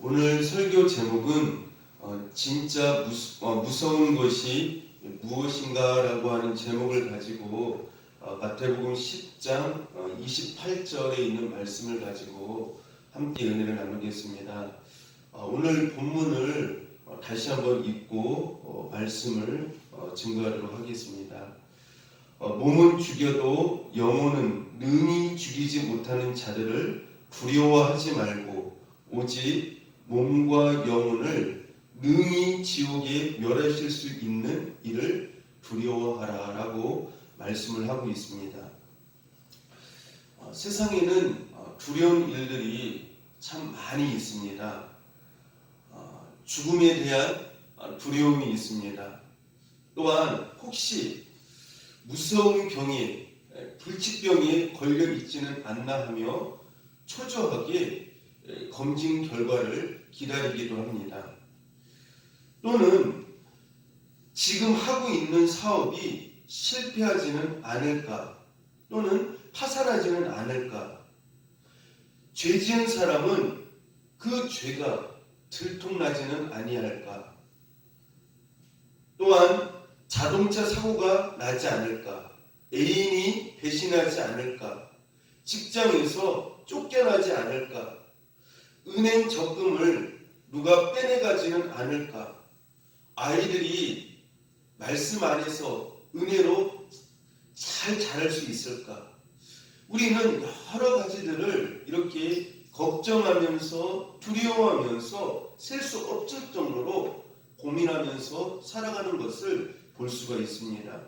오늘 설교 제목은 진짜 무서운 것이 무엇인가라고 하는 제목을 가지고 마태복음 10장 28절에 있는 말씀을 가지고 함께 은혜를 나누겠습니다. 오늘 본문을 다시 한번 읽고 말씀을 증거하도록 하겠습니다. 몸은 죽여도 영혼은 능히 죽이지 못하는 자들을 두려워하지 말고 오직 몸과 영혼을 능히 지옥에 멸하실 수 있는 이를 두려워하라 라고 말씀을 하고 있습니다. 세상에는 두려운 일들이 참 많이 있습니다. 죽음에 대한 두려움이 있습니다. 또한 혹시 무서운 병에 불치병에 걸려 있지는 않나 하며 초조하게 검진 결과를 기다리기도 합니다. 또는 지금 하고 있는 사업이 실패하지는 않을까, 또는 파산하지는 않을까, 죄 지은 사람은 그 죄가 들통나지는 아니할까, 또한 자동차 사고가 나지 않을까, 애인이 배신하지 않을까, 직장에서 쫓겨나지 않을까, 은행 적금을 누가 빼내가지는 않을까, 아이들이 말씀 안에서 은혜로 잘 자랄 수 있을까. 우리는 여러 가지들을 이렇게 걱정하면서 두려워하면서 셀 수 없을 정도로 고민하면서 살아가는 것을 볼 수가 있습니다.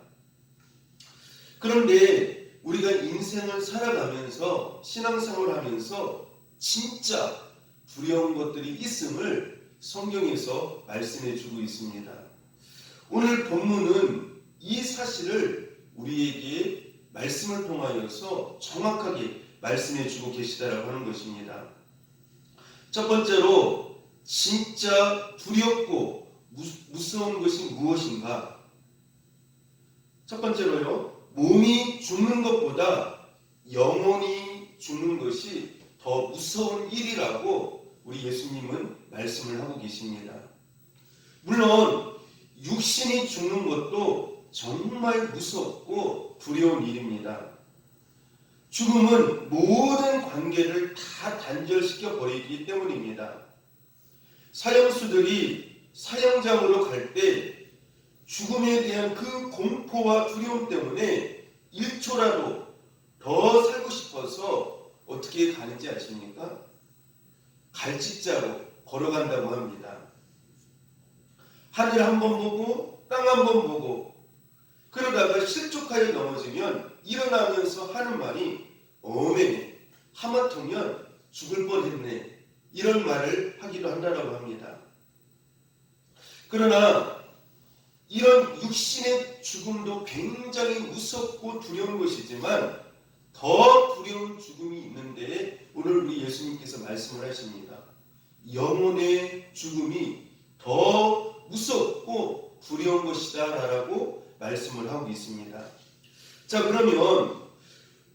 그런데 우리가 인생을 살아가면서 신앙생활을 하면서 진짜 두려운 것들이 있음을 성경에서 말씀해 주고 있습니다. 오늘 본문은 이 사실을 우리에게 말씀을 통하여서 정확하게 말씀해 주고 계시다라고 하는 것입니다. 첫 번째로 진짜 두렵고 무서운 것이 무엇인가? 첫 번째로요, 몸이 죽는 것보다 영혼이 죽는 것이 더 무서운 일이라고 우리 예수님은 말씀을 하고 계십니다. 물론 육신이 죽는 것도 정말 무섭고 두려운 일입니다. 죽음은 모든 관계를 다 단절시켜 버리기 때문입니다. 사형수들이 사형장으로 갈 때 죽음에 대한 그 공포와 두려움 때문에 1초라도 더 살고 싶어서 어떻게 가는지 아십니까? 갈직자로 걸어간다고 합니다. 하늘 한 번 보고 땅 한 번 보고 그러다가 실족하여 넘어지면 일어나면서 하는 말이 어메네, 하마터면 죽을 뻔했네, 이런 말을 하기도 한다고 합니다. 그러나 이런 육신의 죽음도 굉장히 무섭고 두려운 것이지만 더 두려운 죽음이 있는데 오늘 우리 예수님께서 말씀을 하십니다. 영혼의 죽음이 더 무섭고 두려운 것이다 라고 말씀을 하고 있습니다. 자, 그러면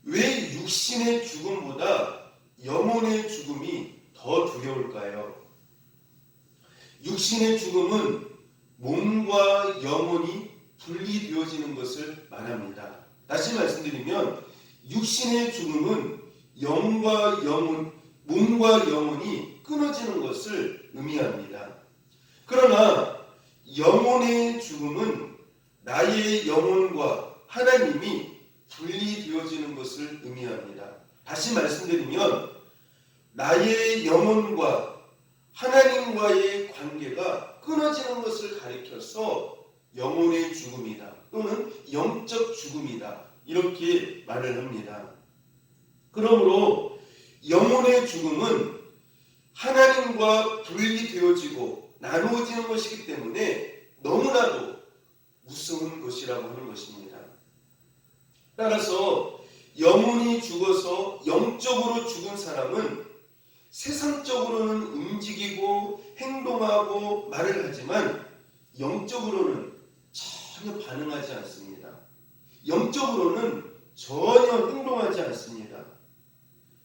왜 육신의 죽음보다 영혼의 죽음이 더 두려울까요? 육신의 죽음은 몸과 영혼이 분리되어지는 것을 말합니다. 다시 말씀드리면 육신의 죽음은 몸과 영혼이 끊어지는 것을 의미합니다. 그러나 영혼의 죽음은 나의 영혼과 하나님이 분리되어지는 것을 의미합니다. 다시 말씀드리면 나의 영혼과 하나님과의 관계가 끊어지는 것을 가리켜서 영혼의 죽음이다, 또는 영적 죽음이다, 이렇게 말을 합니다. 그러므로 영혼의 죽음은 하나님과 분리되어지고 나누어지는 것이기 때문에 너무나도 무서운 것이라고 하는 것입니다. 따라서 영혼이 죽어서 영적으로 죽은 사람은 세상적으로는 움직이고 행동하고 말을 하지만 영적으로는 전혀 반응하지 않습니다. 영적으로는 전혀 행동하지 않습니다.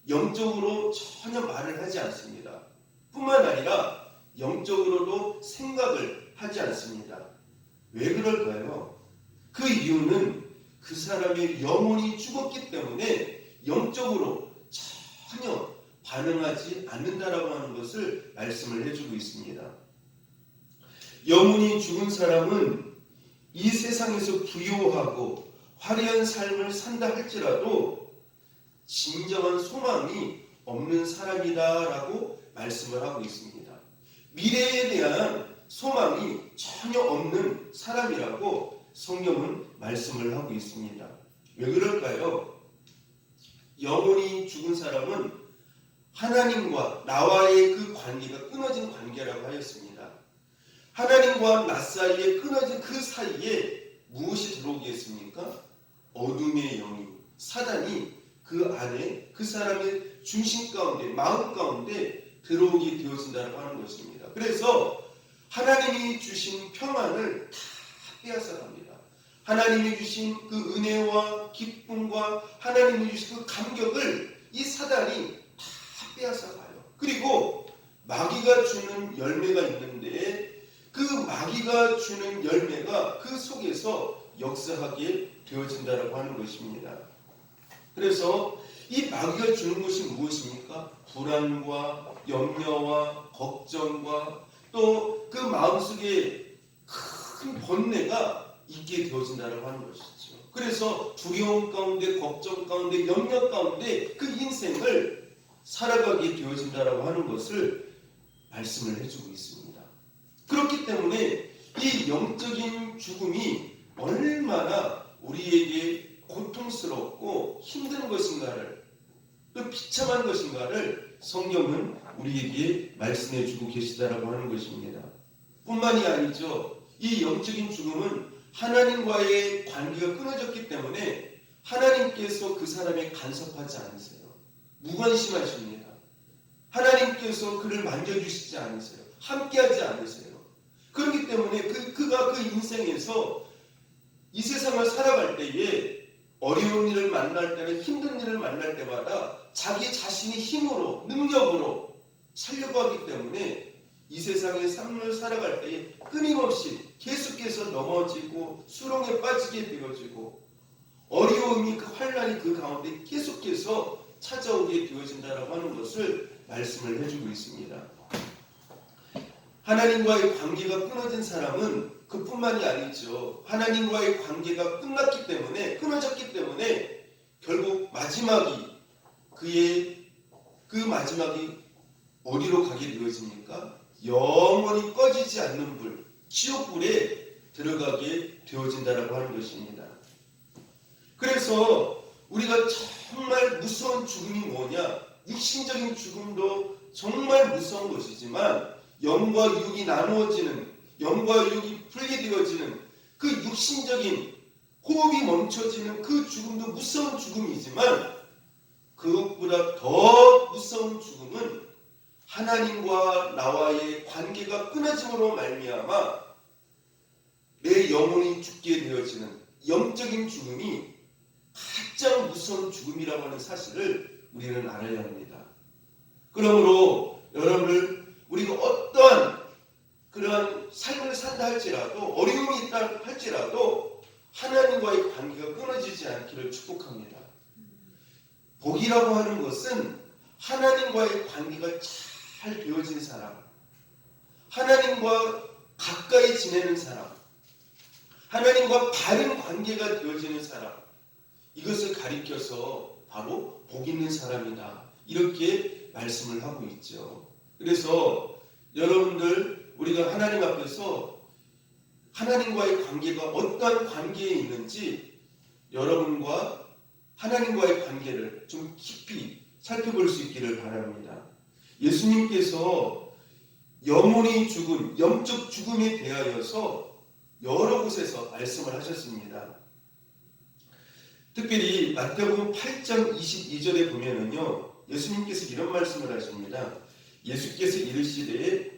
영적으로 전혀 말을 하지 않습니다. 뿐만 아니라 영적으로도 생각을 하지 않습니다. 왜 그럴까요? 그 이유는 그 사람의 영혼이 죽었기 때문에 영적으로 전혀 반응하지 않는다라고 하는 것을 말씀을 해주고 있습니다. 영혼이 죽은 사람은 이 세상에서 부유하고 화려한 삶을 산다 할지라도 진정한 소망이 없는 사람이다라고 말씀을 하고 있습니다. 미래에 대한 소망이 전혀 없는 사람이라고 성경은 말씀을 하고 있습니다. 왜 그럴까요? 영혼이 죽은 사람은 하나님과 나와의 그 관계가 끊어진 관계라고 하였습니다. 하나님과 나 사이에 끊어진 그 사이에 무엇이 들어오겠습니까? 어둠의 영이, 사단이 그 안에 그 사람의 중심 가운데, 마음 가운데 들어오게 되어진다고 하는 것입니다. 그래서 하나님이 주신 평안을 다 빼앗아갑니다. 하나님이 주신 그 은혜와 기쁨과 하나님이 주신 그 감격을 이 사단이 다 빼앗아가요. 그리고 마귀가 주는 열매가 있는데 그 마귀가 주는 열매가 그 속에서 역사하게 되어진다고 하는 것입니다. 그래서 이 마귀가 주는 것이 무엇입니까? 불안과 염려와 걱정과 또 그 마음속에 큰 번뇌가 있게 되어진다고 하는 것이죠. 그래서 두려움 가운데, 걱정 가운데, 염려 가운데 그 인생을 살아가게 되어진다고 하는 것을 말씀을 해주고 있습니다. 그렇기 때문에 이 영적인 죽음이 얼마나 우리에게 고통스럽고 힘든 것인가를, 또 비참한 것인가를 성경은 우리에게 말씀해 주고 계시다라고 하는 것입니다. 뿐만이 아니죠. 이 영적인 죽음은 하나님과의 관계가 끊어졌기 때문에 하나님께서 그 사람에 간섭하지 않으세요. 무관심하십니다. 하나님께서 그를 만져주시지 않으세요. 함께하지 않으세요. 그렇기 때문에 그가 그 인생에서 이 세상을 살아갈 때에 어려운 일을 만날 때는, 힘든 일을 만날 때마다 자기 자신의 힘으로, 능력으로 살려고 하기 때문에 이 세상의 삶을 살아갈 때에 끊임없이 계속해서 넘어지고 수렁에 빠지게 되어지고 어려움이, 그 환난이 그 가운데 계속해서 찾아오게 되어진다라고 하는 것을 말씀을 해주고 있습니다. 하나님과의 관계가 끊어진 사람은 그뿐만이 아니죠. 하나님과의 관계가 끝났기 때문에, 끊어졌기 때문에 결국 마지막이, 그 마지막이 어디로 가게 되어집니까? 영원히 꺼지지 않는 불, 지옥불에 들어가게 되어진다라고 하는 것입니다. 그래서 우리가 정말 무서운 죽음이 뭐냐? 육신적인 죽음도 정말 무서운 것이지만 영과 육이 나누어지는, 영과 육이 분리되어지는 그 육신적인 호흡이 멈춰지는 그 죽음도 무서운 죽음이지만 그것보다 더 무서운 죽음은 하나님과 나와의 관계가 끊어짐으로 말미암아 내 영혼이 죽게 되어지는 영적인 죽음이 가장 무서운 죽음이라고 하는 사실을 우리는 알아야 합니다. 그러므로 여러분들, 우리가 어떠한 그러한 삶을 산다 할지라도, 어려움이 있다 할지라도 하나님과의 관계가 끊어지지 않기를 축복합니다. 복이라고 하는 것은 하나님과의 관계가 잘 되어진 사람, 하나님과 가까이 지내는 사람, 하나님과 바른 관계가 되어지는 사람, 이것을 가리켜서 바로 복 있는 사람이다, 이렇게 말씀을 하고 있죠. 그래서 여러분들, 우리가 하나님 앞에서 하나님과의 관계가 어떠한 관계에 있는지 여러분과 하나님과의 관계를 좀 깊이 살펴볼 수 있기를 바랍니다. 예수님께서 영혼이 죽은, 영적 죽음에 대하여서 여러 곳에서 말씀을 하셨습니다. 특별히 마태복음 8장 22절에 보면은요, 예수님께서 이런 말씀을 하십니다. 예수께서 이르시되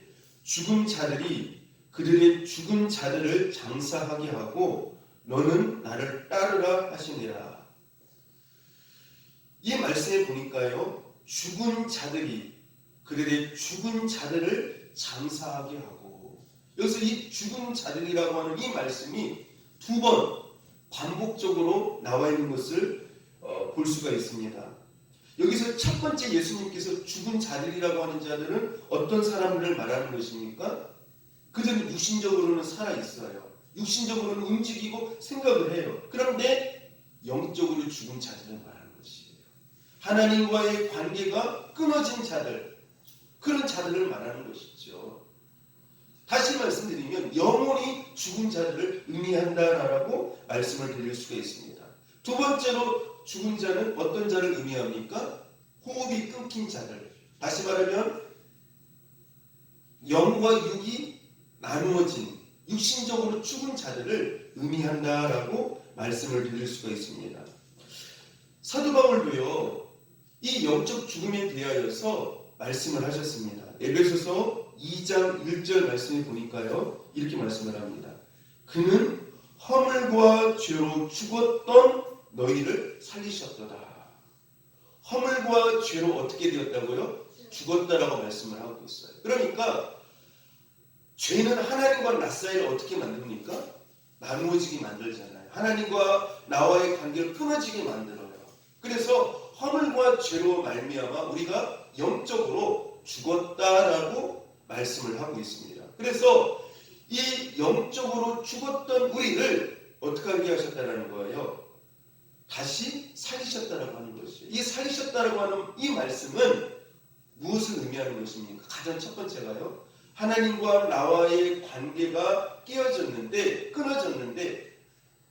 죽은 자들이 그들의 죽은 자들을 장사하게 하고 너는 나를 따르라 하시니라. 이 말씀에 보니까요, 죽은 자들이 그들의 죽은 자들을 장사하게 하고, 여기서 이 죽은 자들이라고 하는 이 말씀이 두 번 반복적으로 나와 있는 것을 볼 수가 있습니다. 여기서 첫 번째 예수님께서 죽은 자들이라고 하는 자들은 어떤 사람들을 말하는 것입니까? 그들은 육신적으로는 살아있어요. 육신적으로는 움직이고 생각을 해요. 그런데 영적으로 죽은 자들을 말하는 것이에요. 하나님과의 관계가 끊어진 자들, 그런 자들을 말하는 것이죠. 다시 말씀드리면 영혼이 죽은 자들을 의미한다라고 말씀을 드릴 수가 있습니다. 두 번째로 죽은 자는 어떤 자를 의미합니까? 호흡이 끊긴 자들. 다시 말하면 영과 육이 나누어진 육신적으로 죽은 자들을 의미한다라고 말씀을 드릴 수가 있습니다. 사도 바울도요, 이 영적 죽음에 대하여서 말씀을 하셨습니다. 에베소서 2장 1절 말씀에 보니까요, 이렇게 말씀을 합니다. 그는 허물과 죄로 죽었던 너희를 살리셨도다. 허물과 죄로 어떻게 되었다고요? 죽었다라고 말씀을 하고 있어요. 그러니까 죄는 하나님과 나 사이를 어떻게 만듭니까? 나누어지게 만들잖아요. 하나님과 나와의 관계를 끊어지게 만들어요. 그래서 허물과 죄로 말미암아 우리가 영적으로 죽었다라고 말씀을 하고 있습니다. 그래서 이 영적으로 죽었던 우리를 어떻게 하게 하셨다는 거예요? 다시 살리셨다라고 하는 것이죠. 이 살리셨다라고 하는 이 말씀은 무엇을 의미하는 것입니까? 가장 첫 번째가요, 하나님과 나와의 관계가 끊어졌는데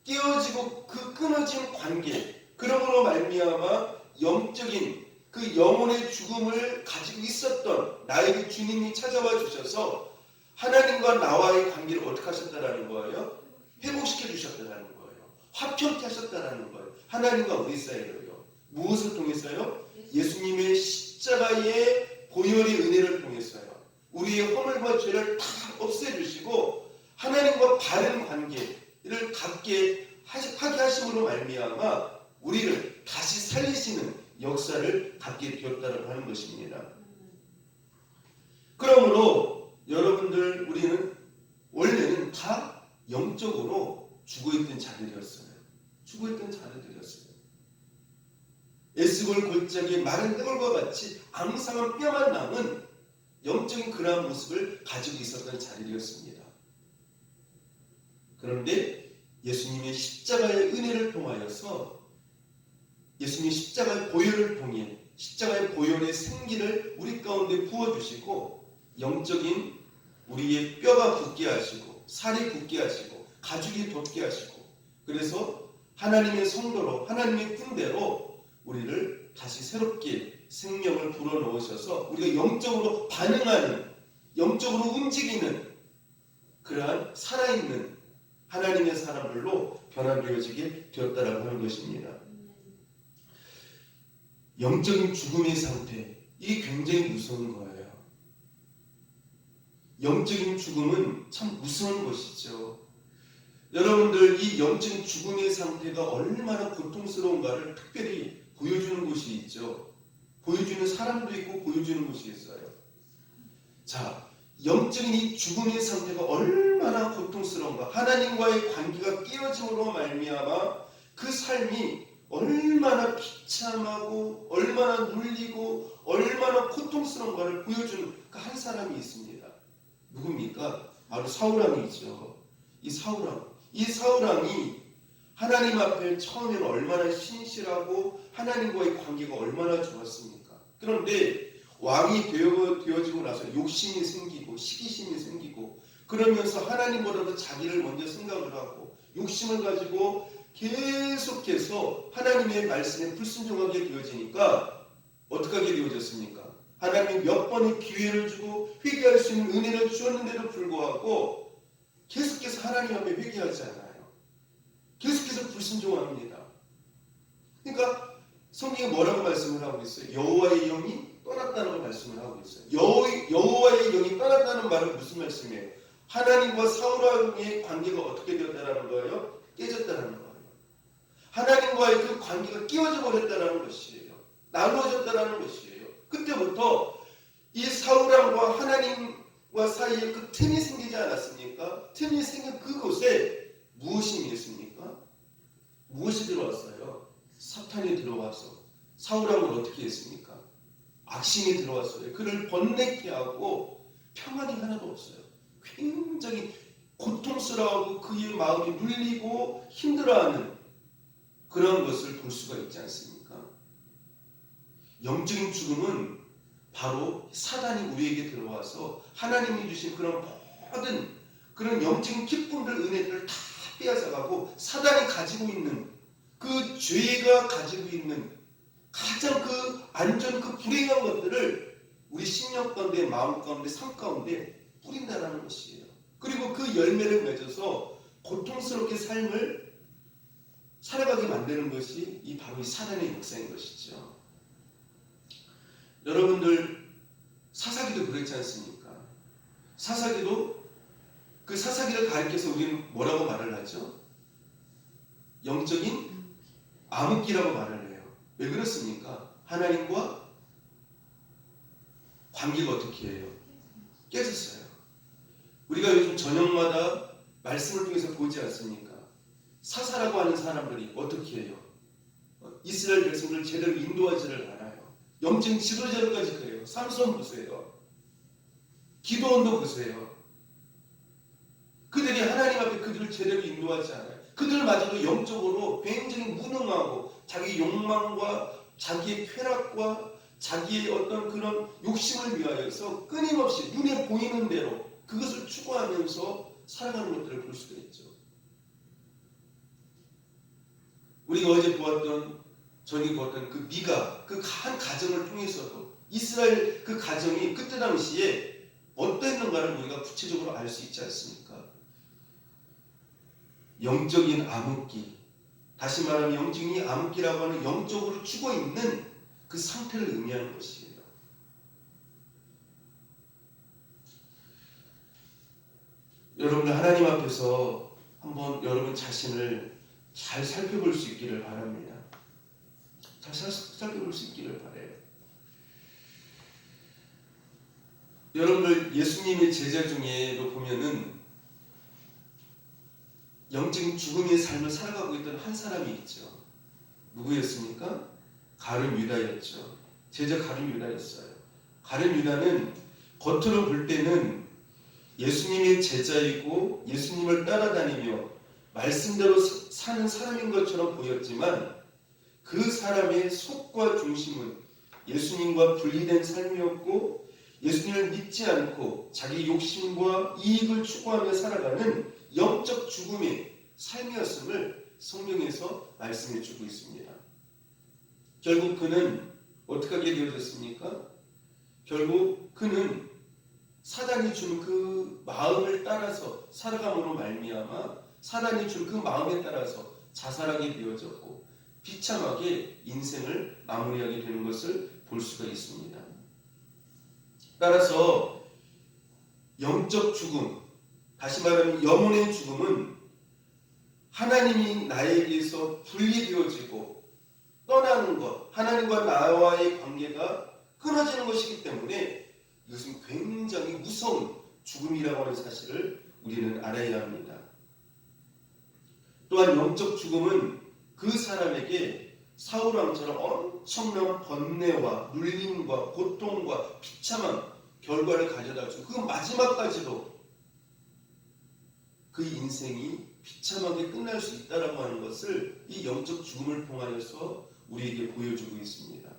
깨어지고 그 끊어진 관계, 그러므로 말미암아 영적인 그 영혼의 죽음을 가지고 있었던 나에게 주님이 찾아와 주셔서 하나님과 나와의 관계를 어떻게 하셨다라는 거예요? 회복시켜 주셨다라는 거예요. 화평케 하셨다라는 거예요. 하나님과 우리 사이를요. 무엇을 통해서요? 예수님의 십자가의 보혈의 은혜를 통해서요. 우리의 허물과 죄를 다 없애주시고 하나님과 바른 관계를 갖게 하게 하심으로 말미암아 우리를 다시 살리시는 역사를 갖게 되었다고 하는 것입니다. 그러므로 여러분들, 우리는 원래는 다 영적으로 죽어있던 자들이었어요. 에스골 골짜기에 마른 흙과 같이 앙상한 뼈만 남은 영적인 그러한 모습을 가지고 있었던 자들이었습니다. 그런데 예수님의 십자가의 은혜를 통하여서, 예수님의 십자가의 보혈을 통해 십자가의 보혈의 생기를 우리 가운데 부어주시고 영적인 우리의 뼈가 굳게 하시고 살이 굳게 하시고 가죽이 돋게 하시고, 그래서 하나님의 성도로, 하나님의 군대로 우리를 다시 새롭게 생명을 불어넣으셔서 우리가 영적으로 반응하는, 영적으로 움직이는 그러한 살아있는 하나님의 사람들로 변화되어지게 되었다라고 하는 것입니다. 영적인 죽음의 상태, 이게 굉장히 무서운 거예요. 영적인 죽음은 참 무서운 것이죠. 여러분들, 이 영적인 죽음의 상태가 얼마나 고통스러운가를 특별히 보여주는 곳이 있죠. 보여주는 사람도 있고 보여주는 곳이 있어요. 자, 영적인 이 죽음의 상태가 얼마나 고통스러운가, 하나님과의 관계가 깨어짐으로 말미암아 그 삶이 얼마나 비참하고 얼마나 눌리고 얼마나 고통스러운가를 보여주는 그 한 사람이 있습니다. 누굽니까? 바로 사울왕이죠. 이 사울왕이 하나님 앞에 처음에는 얼마나 신실하고 하나님과의 관계가 얼마나 좋았습니까? 그런데 왕이 되어지고 나서 욕심이 생기고 시기심이 생기고, 그러면서 하나님보다도 자기를 먼저 생각을 하고 욕심을 가지고 계속해서 하나님의 말씀에 불순종하게 되어지니까 어떻게 하게 되어졌습니까? 하나님이 몇 번의 기회를 주고 회개할 수 있는 은혜를 주었는데도 불구하고 계속해서 하나님 앞에 회개하지 않아요. 계속해서 불순종합니다. 그러니까 성경에 뭐라고 말씀을 하고 있어요? 여호와의 영이 떠났다는 말씀을 하고 있어요. 여호와의 영이 떠났다는 말은 무슨 말씀이에요? 하나님과 사울왕의 관계가 어떻게 되었다는 거예요? 깨졌다는 거예요. 하나님과의 그 관계가 끼워져 버렸다는 것이에요. 나누어졌다는 것이에요. 그때부터 이 사울왕과 하나님과 사이에 그 틈이 생기지 않았습니까? 틈이 생긴 그곳에 무엇이 있습니까? 무엇이 들어왔어요? 사탄이 들어와서 사울왕을 어떻게 했습니까? 악심이 들어왔어요. 그를 번뇌케 하고 평안이 하나도 없어요. 굉장히 고통스러워하고 그의 마음이 눌리고 힘들어하는 그런 것을 볼 수가 있지 않습니까? 영적인 죽음은 바로 사단이 우리에게 들어와서 하나님이 주신 그런 모든 그런 영적인 기쁨들, 은혜들을 다 빼앗아가고 사단이 가지고 있는 그 죄가 가지고 있는 가장 그 안전, 그 불행한 것들을 우리 심령 가운데, 마음 가운데, 삶 가운데 뿌린다라는 것이에요. 그리고 그 열매를 맺어서 고통스럽게 삶을 살아가게 만드는 것이 바로 이 사단의 역사인 것이죠. 여러분들 사사기도 그렇지 않습니까? 사사기도 그 사사기를 가리켜서 우리는 뭐라고 말을 하죠? 영적인 암흑기라고 말을 해요. 왜 그렇습니까? 하나님과 관계가 어떻게 해요? 깨졌어요. 우리가 요즘 저녁마다 말씀을 통해서 보지 않습니까? 사사라고 하는 사람들이 어떻게 해요? 이스라엘 백성들 제대로 인도하지를 않아요. 영적 지도자들까지 그래요. 삼손 보세요. 기도원도 보세요. 그들이 하나님 앞에 그들을 제대로 인도하지 않아요. 그들마저도 영적으로 굉장히 무능하고 자기 욕망과 자기의 쾌락과 자기의 어떤 그런 욕심을 위하여서 끊임없이 눈에 보이는 대로 그것을 추구하면서 살아가는 것들을 볼 수가 있죠. 우리가 어제 보았던, 전에 보았던 그 미가, 그 한 가정을 통해서도 이스라엘 그 가정이 그때 당시에 어땠는가를 우리가 구체적으로 알 수 있지 않습니까? 영적인 암흑기, 다시 말하면 영적인 암흑기라고 하는 영적으로 죽어있는 그 상태를 의미하는 것이에요. 여러분들 하나님 앞에서 한번 여러분 자신을 잘 살펴볼 수 있기를 바랍니다. 잘 살펴볼 수 있기를 바라요. 여러분들 예수님의 제자 중에도 보면은 영적인 죽음의 삶을 살아가고 있던 한 사람이 있죠. 누구였습니까? 가룟 유다였죠. 제자 가룟 유다였어요. 가룟 유다는 겉으로 볼 때는 예수님의 제자이고 예수님을 따라다니며 말씀대로 사는 사람인 것처럼 보였지만 그 사람의 속과 중심은 예수님과 분리된 삶이었고 예수님을 믿지 않고 자기 욕심과 이익을 추구하며 살아가는 영적 죽음의 삶이었음을 성경에서 말씀해 주고 있습니다. 결국 그는 어떻게 하게 되어졌습니까? 결국 그는 사단이 준 그 마음을 따라서 살아감으로 말미암아 사단이 준 그 마음에 따라서 자살하게 되어졌고 비참하게 인생을 마무리하게 되는 것을 볼 수가 있습니다. 따라서 영적 죽음, 다시 말하면 영혼의 죽음은 하나님이 나에게서 분리되어지고 떠나는 것, 하나님과 나와의 관계가 끊어지는 것이기 때문에 이것은 굉장히 무서운 죽음이라고 하는 사실을 우리는 알아야 합니다. 또한 영적 죽음은 그 사람에게 사울왕처럼 엄청난 번뇌와 눌림과 고통과 비참한 결과를 가져다 주고 그 마지막까지도 그 인생이 비참하게 끝날 수 있다라고 하는 것을 이 영적 죽음을 통하여서 우리에게 보여주고 있습니다.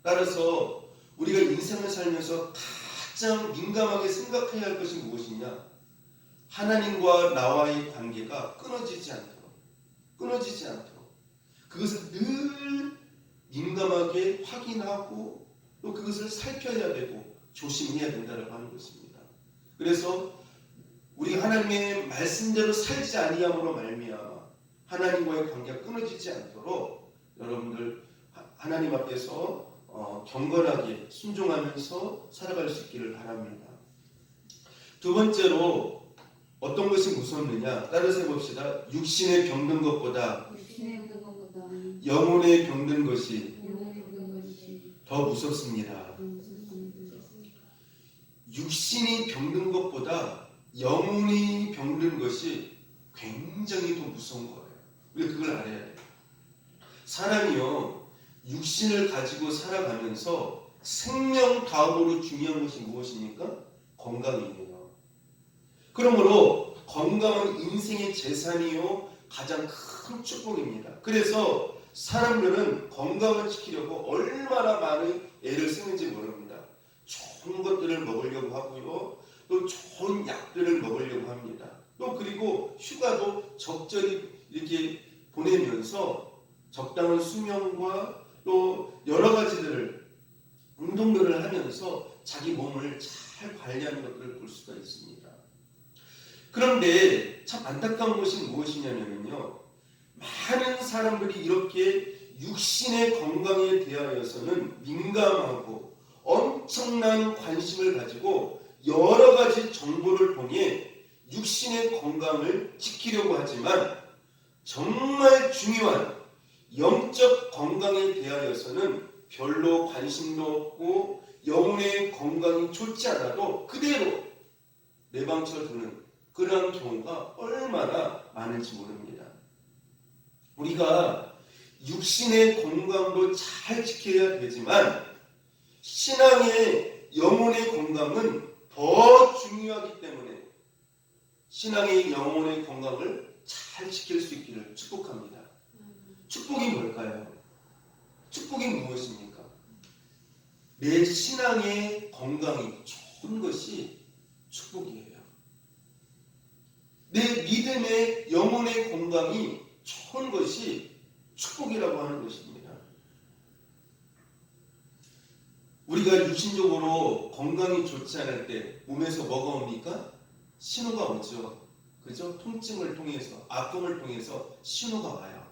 따라서 우리가 인생을 살면서 가장 민감하게 생각해야 할 것이 무엇이냐? 하나님과 나와의 관계가 끊어지지 않도록 그것을 늘 민감하게 확인하고 또 그것을 살펴야 되고 조심해야 된다고 하는 것입니다. 그래서 우리 하나님의 말씀대로 살지 아니함으로 말미암아 하나님과의 관계가 끊어지지 않도록 여러분들 하나님 앞에서 경건하게 순종하면서 살아갈 수 있기를 바랍니다. 두 번째로 어떤 것이 무섭느냐? 따라서 해봅시다. 육신에 병든 것보다 영혼에 병든 것이 더 무섭습니다. 육신이 병든 것보다 영혼이 병든 것이 굉장히 더 무서운 거예요. 우리가 그걸 알아야 돼요. 사람이요, 육신을 가지고 살아가면서 생명 다음으로 중요한 것이 무엇입니까? 건강이에요. 그러므로 건강은 인생의 재산이요, 가장 큰 축복입니다. 그래서 사람들은 건강을 지키려고 얼마나 많은 애를 쓰는지 모릅니다. 좋은 것들을 먹으려고 하고요, 또 좋은 약들을 먹으려고 합니다. 또 그리고 휴가도 적절히 이렇게 보내면서 적당한 수면과 또 여러 가지들을 운동들을 하면서 자기 몸을 잘 관리하는 것들을 볼 수가 있습니다. 그런데 참 안타까운 것이 무엇이냐면요, 많은 사람들이 이렇게 육신의 건강에 대하여서는 민감하고 엄청난 관심을 가지고 여러 가지 정보를 통해 육신의 건강을 지키려고 하지만 정말 중요한 영적 건강에 대하여서는 별로 관심도 없고 영혼의 건강이 좋지 않아도 그대로 내방쳐두는 그런 경우가 얼마나 많은지 모릅니다. 우리가 육신의 건강도 잘 지켜야 되지만 신앙의 영혼의 건강은 더 중요하기 때문에 신앙의 영혼의 건강을 잘 지킬 수 있기를 축복합니다. 축복이 뭘까요? 축복이 무엇입니까? 내 신앙의 건강이 좋은 것이 축복이에요. 내 믿음의 영혼의 건강이 좋은 것이 축복이라고 하는 것입니다. 우리가 육신적으로 건강이 좋지 않을 때 몸에서 뭐가 옵니까? 신호가 오죠. 그죠? 통증을 통해서, 아픔을 통해서 신호가 와요.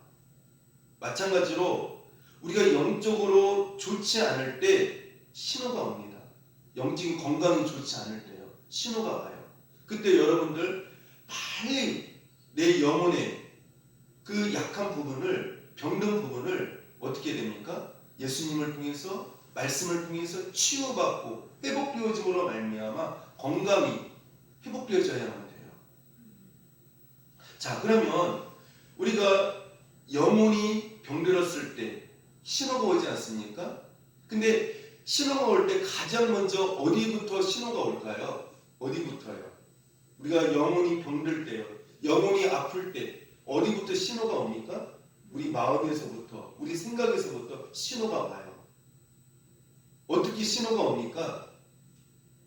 마찬가지로 우리가 영적으로 좋지 않을 때 신호가 옵니다. 영적인 건강이 좋지 않을 때요. 신호가 와요. 그때 여러분들 빨리 내 영혼의 그 약한 부분을, 병든 부분을 어떻게 됩니까? 예수님을 통해서, 말씀을 통해서 치유받고 회복되어짐으로 말미암아 건강이 회복되어져야만 돼요. 자, 그러면 우리가 영혼이 병들었을 때 신호가 오지 않습니까? 근데 신호가 올 때 가장 먼저 어디부터 신호가 올까요? 어디부터요? 우리가 영혼이 병들 때요, 영혼이 아플 때 어디부터 신호가 옵니까? 우리 마음에서부터, 우리 생각에서부터 신호가 와요. 어떻게 신호가 옵니까?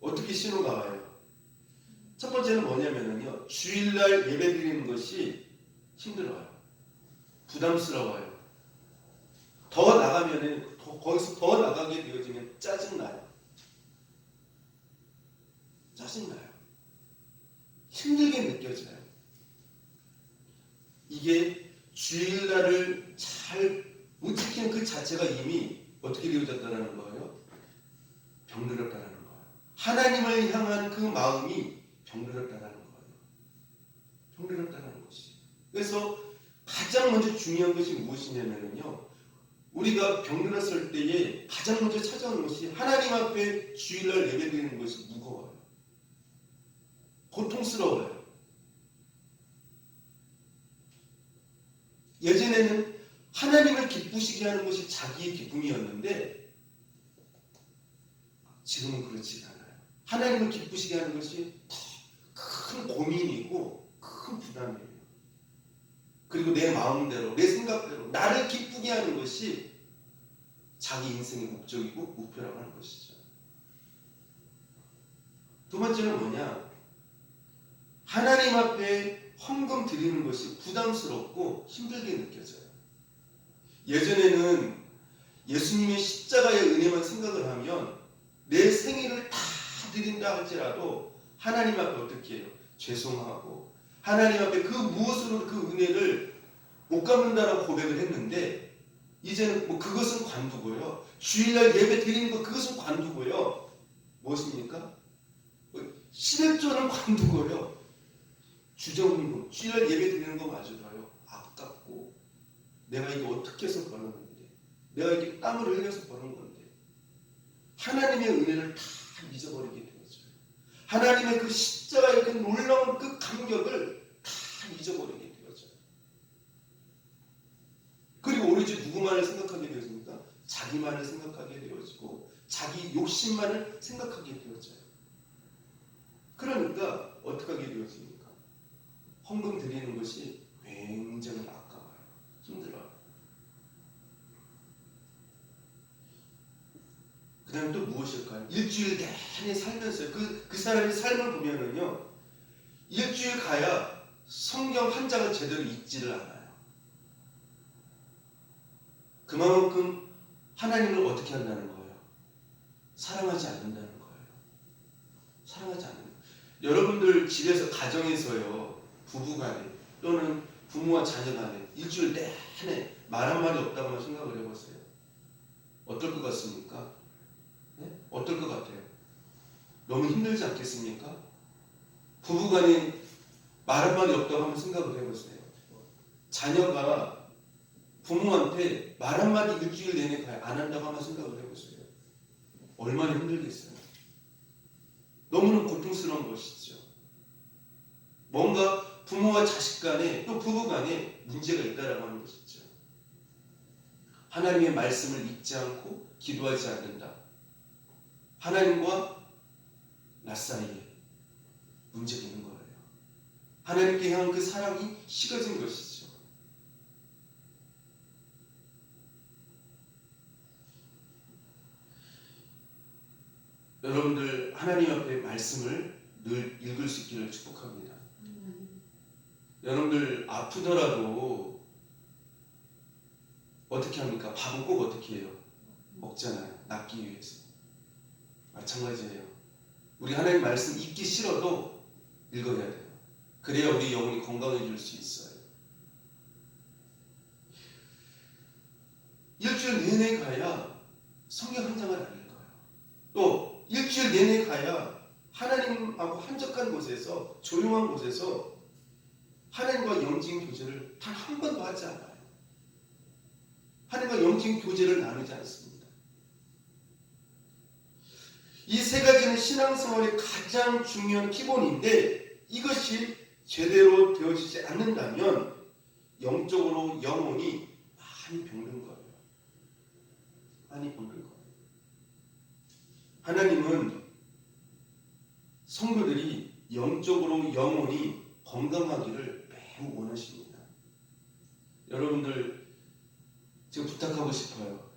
어떻게 신호가 와요? 첫 번째는 뭐냐면요, 주일날 예배 드리는 것이 힘들어요. 부담스러워요. 더 나가면은, 거기서 더 나가게 되어지면 짜증나요. 짜증나요. 힘들게 느껴져요. 이게 주일날을 잘 못 지키는 그 자체가 이미 어떻게 되어졌다는 거예요? 병들었다는 거예요. 하나님을 향한 그 마음이 병들었다는 거예요. 병들었다는 것이. 그래서 가장 먼저 중요한 것이 무엇이냐면요, 우리가 병들었을 때에 가장 먼저 찾아오는 것이 하나님 앞에 주일날 예배드리는 것이 무거워요. 고통스러워요. 예전에는 하나님을 기쁘시게 하는 것이 자기의 기쁨이었는데 지금은 그렇지 않아요. 하나님을 기쁘시게 하는 것이 더 큰 고민이고 큰 부담이에요. 그리고 내 마음대로, 내 생각대로 나를 기쁘게 하는 것이 자기 인생의 목적이고 목표라고 하는 것이죠. 두 번째는 뭐냐? 하나님 앞에 헌금 드리는 것이 부담스럽고 힘들게 느껴져요. 예전에는 예수님의 십자가의 은혜만 생각을 하면 내 생일을 다 드린다 할지라도 하나님 앞에 어떻게 해요? 죄송하고 하나님 앞에 그 무엇으로 그 은혜를 못 갚는다라고 고백을 했는데 이제는 뭐 그것은 관두고요. 주일날 예배 드리는 것 그것은 관두고요. 무엇입니까? 시댁조는 관두고요. 주정훈금, 주일날 예배 드리는 거 마저도요. 아깝고 내가 이거 어떻게 해서 버는 건데, 내가 이렇게 땀을 흘려서 버는 건데 하나님의 은혜를 다 잊어버리게 되어져요. 하나님의 그 십자가의 그 놀라운 그 감격을 다 잊어버리게 되어져요. 그리고 오로지 누구만을 생각하게 되어집니까? 자기만을 생각하게 되어지고 자기 욕심만을 생각하게 되어져요. 그러니까 어떻게 하게 되어집니까? 헌금 드리는 것이 굉장히 아까워요. 힘들어요. 그 다음에 또 무엇일까요? 일주일 내내 살면서 그 사람의 삶을 보면은요, 일주일 가야 성경 한 장을 제대로 읽지를 않아요. 그만큼 하나님을 어떻게 한다는 거예요? 사랑하지 않는다는 거예요. 사랑하지 않는 거예요. 여러분들 집에서, 가정에서요, 부부간에 또는 부모와 자녀간에 일주일 내내 말 한마디 없다고만 생각을 해보세요. 어떨 것 같습니까? 네? 어떨 것 같아요? 너무 힘들지 않겠습니까? 부부간에 말 한마디 없다고 한번 생각을 해보세요. 자녀가 부모한테 말 한마디 일주일 내내 안 한다고 한번 생각을 해보세요. 얼마나 힘들겠어요. 너무나 고통스러운 것이죠. 뭔가 부모와 자식 간에 또 부부 간에 문제가 있다라고 하는 것이죠. 하나님의 말씀을 읽지 않고 기도하지 않는다. 하나님과 나 사이에 문제가 있는 거예요. 하나님께 향한 그 사랑이 식어진 것이죠. 여러분들 하나님 앞에 말씀을 늘 읽을 수 있기를 축복합니다. 여러분들 아프더라도 어떻게 합니까? 밥은 꼭 어떻게 해요? 먹잖아요. 낫기 위해서. 마찬가지예요. 우리 하나님 말씀 읽기 싫어도 읽어야 돼요. 그래야 우리 영혼이 건강해질 수 있어요. 일주일 내내 가야 성경 한 장을 안 읽어요. 또 일주일 내내 가야 하나님하고 한적한 곳에서, 조용한 곳에서 하나님과 영적인 교제를 단 한 번도 하지 않아요. 하나님과 영적인 교제를 나누지 않습니다. 이 세 가지는 신앙생활의 가장 중요한 기본인데, 이것이 제대로 되어지지 않는다면 영적으로 영혼이 많이 병든 거예요. 많이 병든 거예요. 하나님은 성도들이 영적으로 영혼이 건강하기를 매우 원하십니다. 여러분들 제가 부탁하고 싶어요.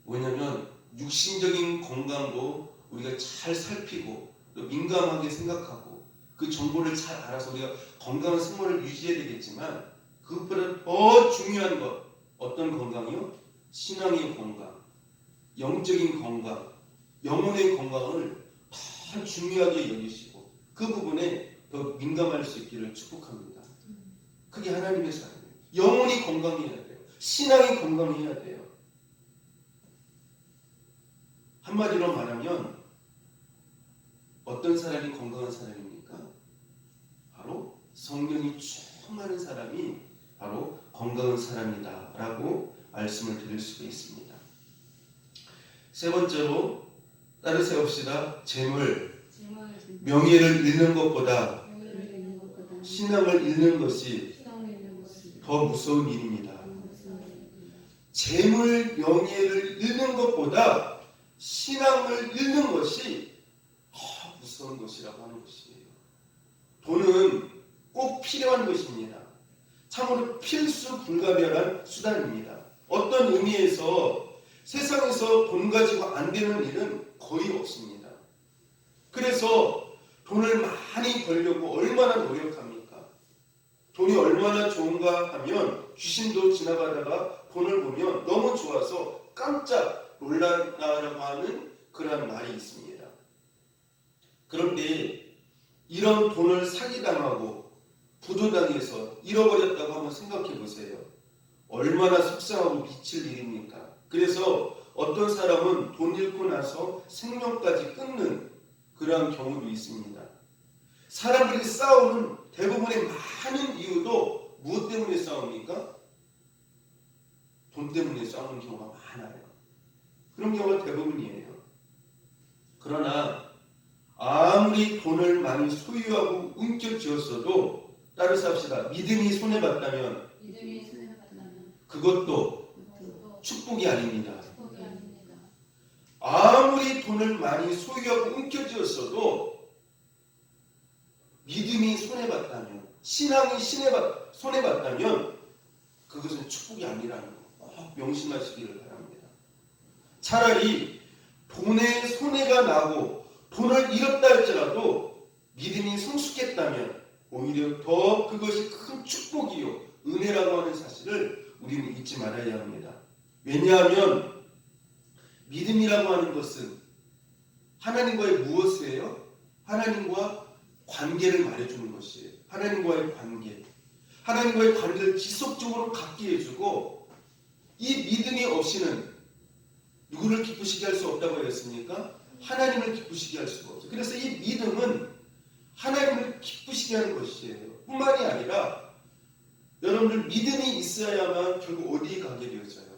뭐냐면 육신적인 건강도 우리가 잘 살피고 또 민감하게 생각하고 그 정보를 잘 알아서 우리가 건강한 생활을 유지해야 되겠지만, 그것보다 더 중요한 것, 어떤 건강이요? 신앙의 건강, 영적인 건강, 영혼의 건강을 더 중요하게 여기시고 그 부분에 더 민감할 수 있기를 축복합니다. 그게 하나님의 사랑이에요. 영혼이 건강해야 돼요. 신앙이 건강해야 돼요. 한마디로 말하면 어떤 사람이 건강한 사람입니까? 바로 성령이 충만한 사람이 바로 건강한 사람이다 라고 말씀을 드릴 수가 있습니다. 세 번째로 따로 세웁시다. 재물, 명예를 잃는 것보다 신앙을 잃는 것이 더 무서운 일입니다. 재물, 명예를 잃는 것보다 신앙을 잃는 것이 더 무서운 것이라고 하는 것이에요. 돈은 꼭 필요한 것입니다. 참으로 필수 불가결한 수단입니다. 어떤 의미에서 세상에서 돈 가지고 안 되는 일은 거의 없습니다. 그래서 돈을 많이 벌려고 얼마나 노력합니까? 돈이 얼마나 좋은가 하면 귀신도 지나가다가 돈을 보면 너무 좋아서 깜짝 놀라라고 하는 그런 말이 있습니다. 그런데 이런 돈을 사기당하고 부도당해서 잃어버렸다고 한번 생각해 보세요. 얼마나 속상하고 미칠 일입니까? 그래서 어떤 사람은 돈 잃고 나서 생명까지 끊는 그러한 경우도 있습니다. 사람들이 싸우는 대부분의 많은 이유도 무엇 때문에 싸웁니까? 돈 때문에 싸우는 경우가 많아요. 그런 경우가 대부분이에요. 그러나 아무리 돈을 많이 소유하고 움켜쥐었어도 따라서 합시다. 믿음이 손해봤다면 그것도 축복이 아닙니다. 아무리 돈을 많이 소유하고 움켜쥐었어도 믿음이 손해봤다면, 신앙이 손해봤다면 그것은 축복이 아니라는 거 명심하시기를 바랍니다. 차라리 돈에 손해가 나고 돈을 잃었다 할지라도 믿음이 성숙했다면 오히려 더 그것이 큰 축복이요 은혜라고 하는 사실을 우리는 잊지 말아야 합니다. 왜냐하면 믿음이라고 하는 것은 하나님과의 무엇이에요? 하나님과 관계를 말해주는 것이에요. 하나님과의 관계. 하나님과의 관계를 지속적으로 갖게 해주고, 이 믿음이 없이는 누구를 기쁘시게 할 수 없다고 했습니까? 하나님을 기쁘시게 할 수가 없어요. 그래서 이 믿음은 하나님을 기쁘시게 하는 것이에요. 뿐만이 아니라 여러분들 믿음이 있어야만 결국 어디에 가게 되어져요?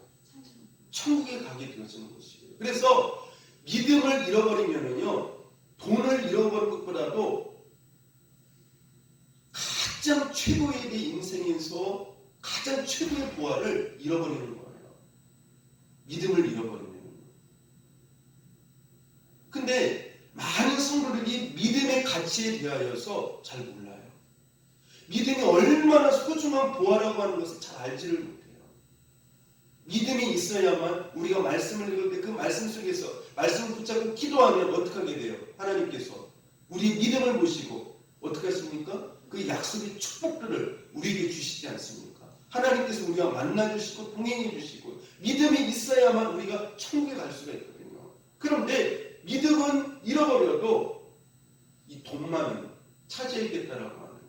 천국에 가게 되어지는 것이에요. 그래서 믿음을 잃어버리면은요, 돈을 잃어버린 것보다도 가장 최고의 내 인생에서 가장 최고의 보화를 잃어버리는 거예요. 믿음을 잃어버리면. 근데 많은 성도들이 믿음의 가치에 대하여서 잘 몰라요. 믿음이 얼마나 소중한 보화라고 하는 것을 잘 알지를 못해요. 믿음이 있어야만 우리가 말씀을 읽을 때 그 말씀 속에서 말씀을 붙잡고 기도하면 어떻게 하게 돼요? 하나님께서 우리 믿음을 보시고 어떻게 하십니까? 그 약속의 축복들을 우리에게 주시지 않습니까? 하나님께서 우리와 만나주시고 동행해 주시고 믿음이 있어야만 우리가 천국에 갈 수가 있거든요. 그런데 믿음은 잃어버려도 이 돈만은 차지해야겠다라고 하는,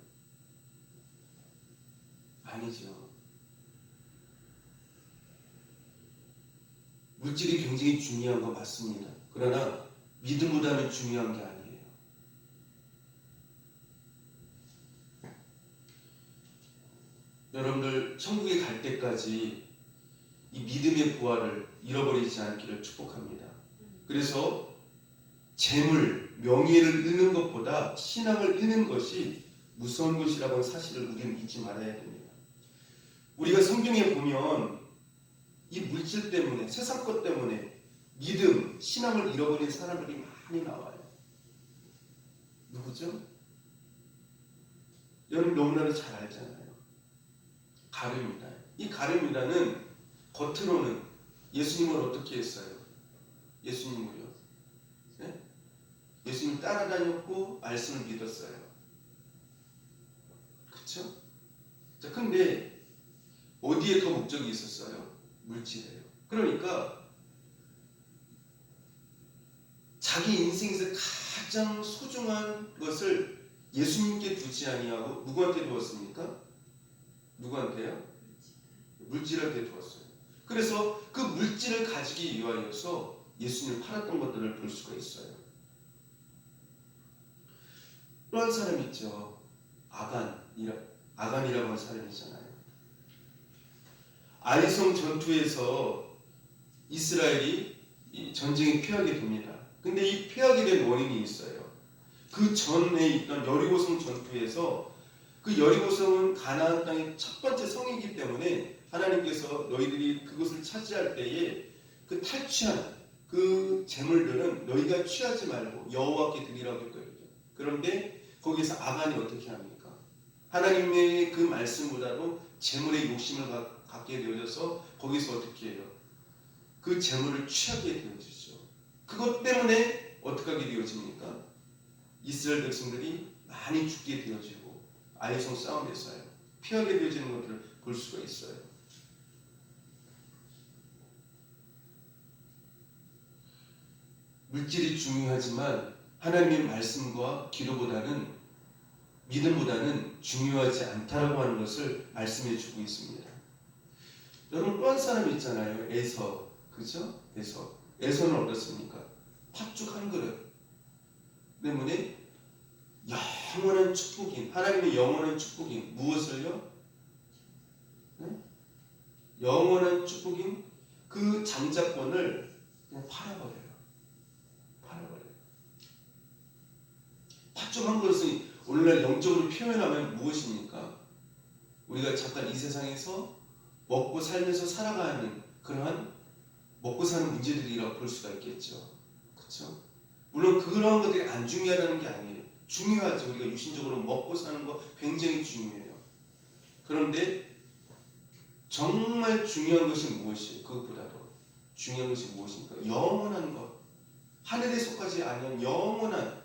아니죠. 물질이 굉장히 중요한 건 맞습니다. 그러나 믿음보다는 중요한 게 아니에요. 여러분들 천국에 갈 때까지 이 믿음의 부활을 잃어버리지 않기를 축복합니다. 그래서 재물, 명예를 잃는 것보다 신앙을 잃는 것이 무서운 것이라고 하는 사실을 우리는 잊지 말아야 됩니다. 우리가 성경에 보면 이 물질 때문에, 세상 것 때문에 믿음, 신앙을 잃어버린 사람들이 많이 나와요. 누구죠? 여러분 너무나도 잘 알잖아요. 가룟유다. 이 가룟유다는 겉으로는 예수님을 어떻게 했어요? 예수님을요. 네? 예수님 따라다녔고 말씀을 믿었어요. 그렇죠? 자, 근데 어디에 더 목적이 있었어요? 물질이에요. 그러니까 자기 인생에서 가장 소중한 것을 예수님께 두지 아니하고 누구한테 두었습니까? 누구한테요? 물질한테 두었어요. 그래서 그 물질을 가지기 위하여서 예수님을 팔았던 것들을 볼 수가 있어요. 또 한 사람 있죠. 아간이라고 하는 사람이잖아요. 아이성 전투에서 이스라엘이 전쟁에 패하게 됩니다. 근데 이 패하게 된 원인이 있어요. 그 전에 있던 여리고성 전투에서, 그 여리고성은 가나안 땅의 첫 번째 성이기 때문에 하나님께서 너희들이 그것을 차지할 때에 그 탈취한 그 재물들은 너희가 취하지 말고 여호와께 드리라고 했거든요. 그런데 거기서 아간이 어떻게 합니까? 하나님의 그 말씀보다도 재물의 욕심을 갖게 되어져서 거기서 어떻게 해요? 그 재물을 취하게 되어지죠. 그것 때문에 어떻게 하게 되어집니까? 이스라엘 백성들이 많이 죽게 되어지고 아이성 싸움에서요. 피하게 되어지는 것들을 볼 수가 있어요. 물질이 중요하지만 하나님의 말씀과 기도보다는, 믿음보다는 중요하지 않다라고 하는 것을 말씀해 주고 있습니다. 여러분 또 한 사람이 있잖아요. 에서. 그죠? 에서는 어떻습니까? 팥죽 한 그릇 때문에 영원한 축복인, 하나님의 영원한 축복인 무엇을요? 네? 영원한 축복인 그 장자권을 그냥 팔아버려요. 좀 한 것은 오늘날 영적으로 표현하면 무엇입니까? 우리가 잠깐 이 세상에서 먹고 살면서 살아가는 그러한 먹고 사는 문제들이라고 볼 수가 있겠죠. 그렇죠? 물론 그런 것들이 안 중요하다는 게 아니에요. 중요하죠. 우리가 유신적으로 먹고 사는 거 굉장히 중요해요. 그런데 정말 중요한 것이 무엇이에요? 그것보다도 중요한 것이 무엇입니까? 영원한 것. 하늘에 속하지 않은 영원한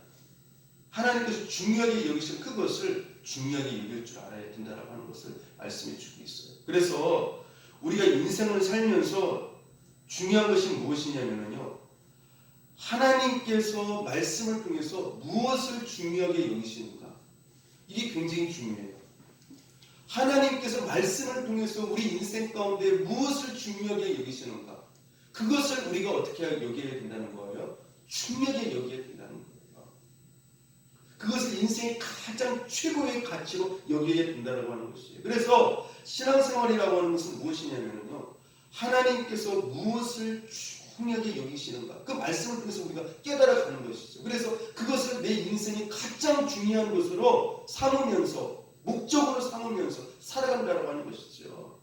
하나님께서 중요하게 여기신 그것을 중요하게 여길 줄 알아야 된다라고 하는 것을 말씀해 주고 있어요. 그래서 우리가 인생을 살면서 중요한 것이 무엇이냐면요, 하나님께서 말씀을 통해서 무엇을 중요하게 여기시는가, 이게 굉장히 중요해요. 하나님께서 말씀을 통해서 우리 인생 가운데 무엇을 중요하게 여기시는가, 그것을 우리가 어떻게 여겨야 된다는 거예요? 중요하게 여겨야 된다는 거예요. 그것을 인생의 가장 최고의 가치로 여겨야 된다고 하는 것이에요. 그래서 신앙생활이라고 하는 것은 무엇이냐면요, 하나님께서 무엇을 중요하게 여기시는가, 그 말씀을 통해서 우리가 깨달아가는 것이죠. 그래서 그것을 내 인생이 가장 중요한 것으로 삼으면서, 목적으로 삼으면서 살아간다고 하는 것이죠.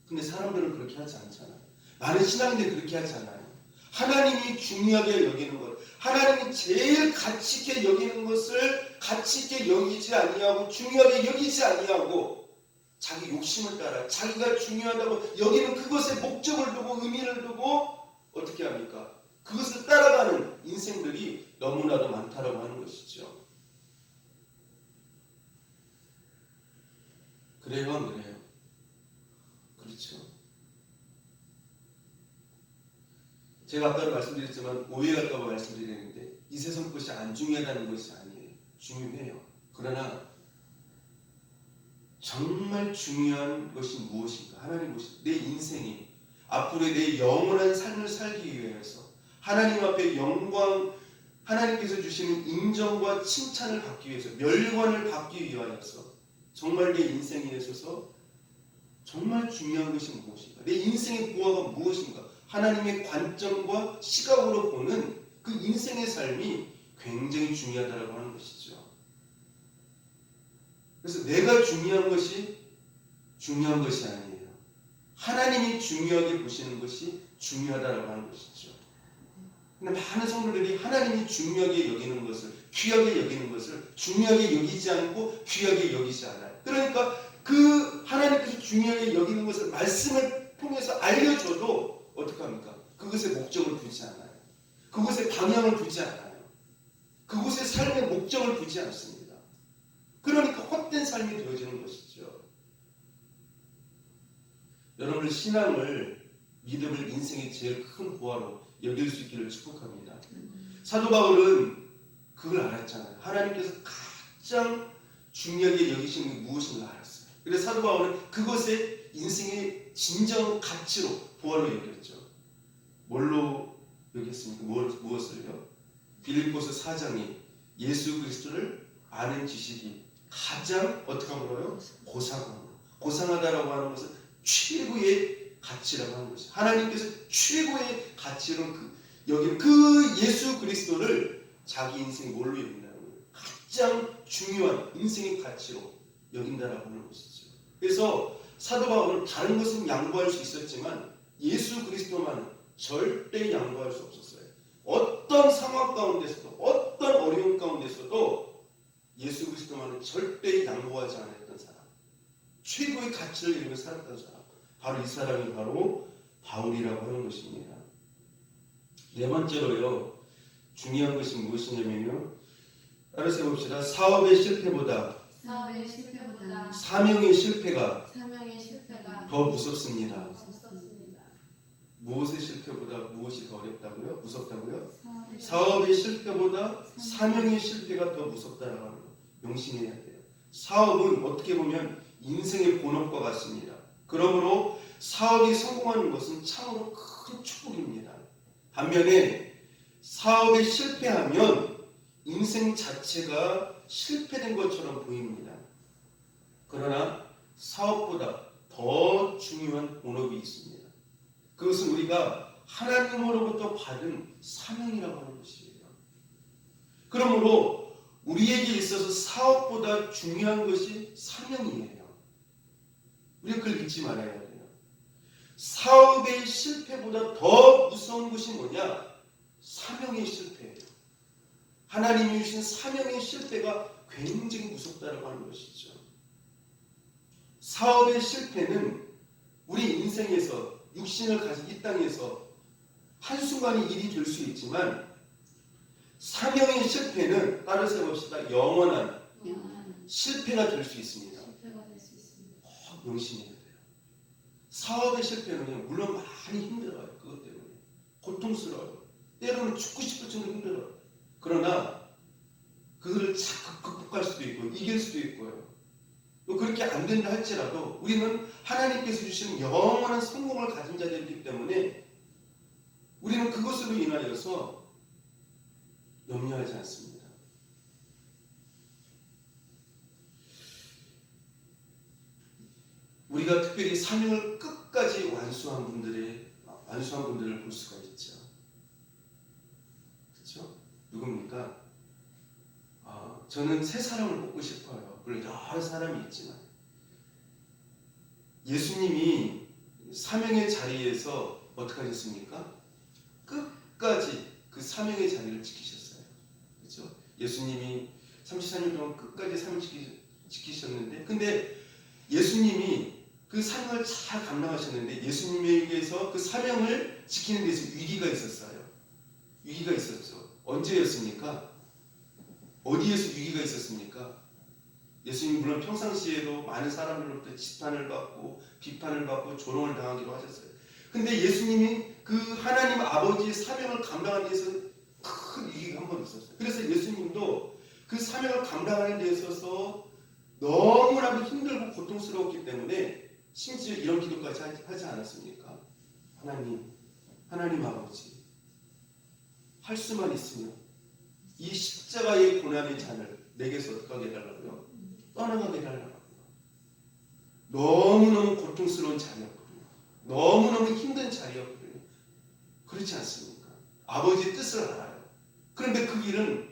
근데 사람들은 그렇게 하지 않잖아요. 많은 신앙인들이 그렇게 하지 않아요. 하나님이 중요하게 여기는 것, 하나님이 제일 가치 있게 여기는 것을 가치 있게 여기지 아니하고, 중요하게 여기지 아니하고, 자기 욕심을 따라 자기가 중요하다고 여기는 그것에 목적을 두고 의미를 두고 어떻게 합니까? 그것을 따라가는 인생들이 너무나도 많다라고 하는 것이죠. 그래요, 안 그래요? 그렇죠. 제가 아까도 말씀드렸지만 오해할까봐 말씀드리는데, 이 세상 것이 안 중요하다는 것이 아니에요. 중요해요. 그러나 정말 중요한 것이 무엇인가? 하나님 무엇인가? 내 인생이 앞으로의 내 영원한 삶을 살기 위해서 하나님 앞에 영광, 하나님께서 주시는 인정과 칭찬을 받기 위해서, 멸관을 받기 위하여서 정말 내 인생에 있어서 정말 중요한 것이 무엇인가? 내 인생의 부하가 무엇인가? 하나님의 관점과 시각으로 보는 그 인생의 삶이 굉장히 중요하다고 하는 것이죠. 그래서 내가 중요한 것이 아니에요. 하나님이 중요하게 보시는 것이 중요하다고 하는 것이죠. 근데 많은 성도들이 하나님이 중요하게 여기는 것을, 귀하게 여기는 것을 중요하게 여기지 않고 귀하게 여기지 않아요. 그러니까 그 하나님께서 중요하게 여기는 것을 말씀을 통해서 알려줘도 어떻게 합니까? 그것에 목적을 두지 않아요. 그것에 방향을 두지 않아요. 그것에 삶의 목적을 두지 않습니다. 그러니까 헛된 삶이 되어지는 것이죠. 여러분들 신앙을, 믿음을 인생의 제일 큰 보화로 여길 수 있기를 축복합니다. 사도 바울은 그걸 알았잖아요. 하나님께서 가장 중요하게 여기시는 게 무엇인가 알았어요. 그래서 사도 바울은 그것에 인생의 진정 가치로, 보화로 여겼죠. 뭘로 여겼습니까? 무엇을요? 빌립보서 4장이 예수 그리스도를 아는 지식이 가장 어떻게 하고요? 고상하다라고 하는 것은 최고의 가치라고 하는 것이죠. 하나님께서 최고의 가치로 여기는 그 예수 그리스도를 자기 인생이 뭘로 여긴다는 거예요? 가장 중요한 인생의 가치로 여긴다라고 하는 것이죠. 그래서 사도 바울은 다른 것은 양보할 수 있었지만 예수 그리스도만은 절대 양보할 수 없었어요. 어떤 상황 가운데서도, 어떤 어려움 가운데서도 예수 그리스도만은 절대 양보하지 않았던 사람, 최고의 가치를 이루며 살았던 사람, 바로 이 사람이 바로 바울이라고 하는 것입니다. 네 번째로요, 중요한 것이 무엇이냐면요, 따라서 해봅시다. 사업의 실패보다 사명의 실패가 더 무섭습니다. 무엇의 실패보다 무엇이 더 어렵다고요? 무섭다고요? 사업의 실패보다 사명의 실패가 더 무섭다라고 하는 거 명심해야 돼요. 사업은 어떻게 보면 인생의 본업과 같습니다. 그러므로 사업이 성공하는 것은 참으로 큰 축복입니다. 반면에 사업에 실패하면 인생 자체가 실패된 것처럼 보입니다. 그러나 사업보다 더 중요한 본업이 있습니다. 그것은 우리가 하나님으로부터 받은 사명이라고 하는 것이에요. 그러므로 우리에게 있어서 사업보다 중요한 것이 사명이에요. 우리가 그걸 잊지 말아야 돼요. 사업의 실패보다 더 무서운 것이 뭐냐? 사명의 실패예요. 하나님이 주신 사명의 실패가 굉장히 무섭다라고 하는 것이죠. 사업의 실패는 우리 인생에서 육신을 가진 이 땅에서 한순간의 일이 될 수 있지만 사명의 실패는 따라서 봅시다. 영원한 실패가 될 수 있습니다. 명심해야 돼요. 사업의 실패는 물론 많이 힘들어요. 그것 때문에 고통스러워요. 때로는 죽고 싶을 정도로 힘들어요. 그러나 그거를 잘 극복할 수도 있고 이길 수도 있고요. 또 그렇게 안 된다 할지라도 우리는 하나님께서 주시는 영원한 성공을 가진 자들이기 때문에 우리는 그것으로 인하여서 염려하지 않습니다. 우리가 특별히 사명을 끝까지 완수한 분들을 볼 수가 있죠. 그렇죠? 누굽니까? 저는 세 사람을 뽑고 싶어요. 물론 여러 사람이 있지만 예수님이 사명의 자리에서 어떻게 하셨습니까? 끝까지 그 사명의 자리를 지키셨어요. 그렇죠? 예수님이 34년 동안 끝까지 사명을 지키셨는데 근데 예수님이 그 사명을 잘 감당하셨는데 예수님에게서 그 사명을 지키는 데서 위기가 있었어요. 위기가 있었죠. 언제였습니까? 어디에서 위기가 있었습니까? 예수님 물론 평상시에도 많은 사람들로부터 지탄을 받고 비판을 받고 조롱을 당하기도 하셨어요. 근데 예수님이 그 하나님 아버지의 사명을 감당하는 데서 큰 위기가 한 번 있었어요. 그래서 예수님도 그 사명을 감당하는 데 있어서 너무나도 힘들고 고통스러웠기 때문에 심지어 이런 기도까지 하지 않았습니까? 하나님 아버지 할 수만 있으면 이 십자가의 고난의 잔을 내게서 어떻게 해달라고요? 떠나가게 해달라고요. 너무너무 고통스러운 자리였거든요. 너무너무 힘든 자리였거든요. 그렇지 않습니까? 아버지의 뜻을 알아요. 그런데 그 길은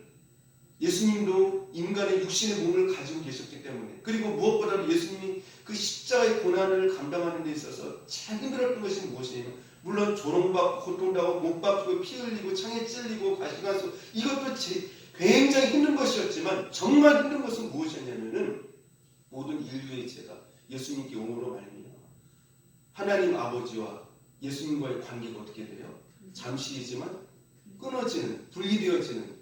예수님도 인간의 육신의 몸을 가지고 계셨기 때문에 그리고 무엇보다도 예수님이 그 십자가의 고난을 감당하는 데 있어서 참 힘들었던 것이 무엇이냐면 물론 조롱받고 고통당하고 못 박히고 피 흘리고 창에 찔리고 가시가서 이것도 굉장히 힘든 것이었지만 정말 힘든 것은 무엇이었냐면은 모든 인류의 죄가 예수님께 옴으로 말미암아 하나님 아버지와 예수님과의 관계가 어떻게 돼요? 잠시이지만 끊어지는 분리되어지는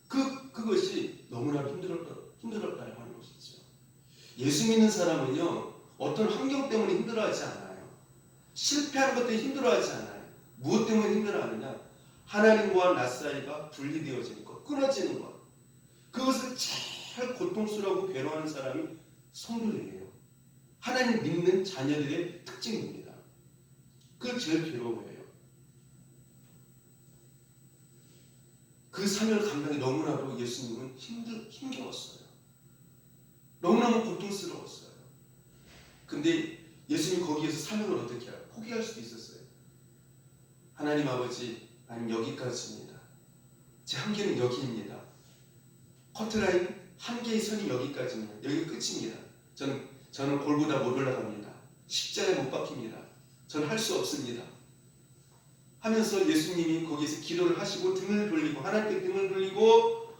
그것이 너무나 힘들었다고 하는 것이죠. 예수 믿는 사람은요 어떤 환경 때문에 힘들어하지 않아요. 실패하는 것 때문에 힘들어하지 않아요. 무엇 때문에 힘들어하느냐? 하나님과 나 사이가 분리되어지는 것, 끊어지는 것. 그것을 제일 고통스러워하고 괴로워하는 사람이 성도들이에요. 하나님 믿는 자녀들의 특징입니다. 그걸 제일 괴로워해요. 그 사명을 감당이 너무나도 예수님은 힘겨웠어요. 너무너무 고통스러웠어요. 근데 예수님 거기에서 사명을 어떻게 해요? 포기할 수도 있었어요. 하나님 아버지, 나는 여기까지입니다. 제 한계는 여기입니다. 커트라인 한계의 선이 여기까지입니다. 여기 끝입니다. 저는 골고다 못 올라갑니다. 십자가에 못 박힙니다. 저는 할 수 없습니다. 하면서 예수님이 거기에서 기도를 하시고 등을 돌리고 하나님께 등을 돌리고